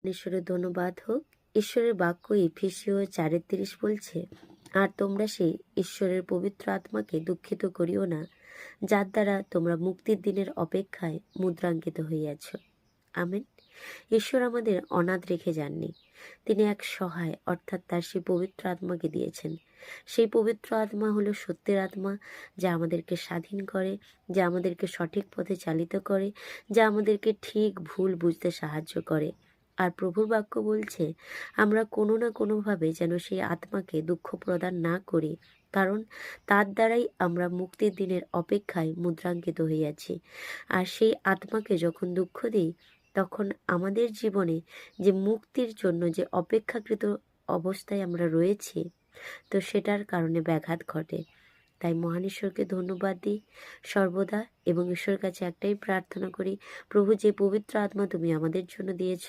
ঈশ্বরের ধন্যবাদ হোক। ঈশ্বরের বাক্য এফেসীয় 4:30 বলছে, আর তোমরা সেই ঈশ্বরের পবিত্র আত্মাকে দুঃখিত করিও না, যার দ্বারা তোমরা মুক্তির দিনের অপেক্ষায় মুদ্রাঙ্কিত হইয়াছ। আমেন। ঈশ্বর আমাদের অনাথ রেখে যাননি। তিনি এক সহায় অর্থাৎ তার সেই পবিত্র আত্মাকে দিয়েছেন। সেই পবিত্র আত্মা হলো সত্যের আত্মা, যা আমাদেরকে স্বাধীন করে, যা আমাদেরকে সঠিক পথে চালিত করে, যা আমাদেরকে ঠিক ভুল বুঝতে সাহায্য করে। আর প্রভুর বাক্য বলছে আমরা কোনো না কোনোভাবে যেন সেই আত্মাকে দুঃখ প্রদান না করি, কারণ তার দ্বারাই আমরা মুক্তির দিনের অপেক্ষায় মুদ্রাঙ্কিত হইয়াছি। আর সেই আত্মাকে যখন দুঃখ দিই, তখন আমাদের জীবনে যে মুক্তির জন্য যে অপেক্ষাকৃত অবস্থায় আমরা রয়েছি, তো সেটার কারণে ব্যাঘাত ঘটে। তাই মহান ঈশ্বরকে ধন্যবাদ দিই সর্বদা, এবং ঈশ্বরের কাছে একটাই প্রার্থনা করি, প্রভু যে পবিত্র আত্মা তুমি আমাদের জন্য দিয়েছ,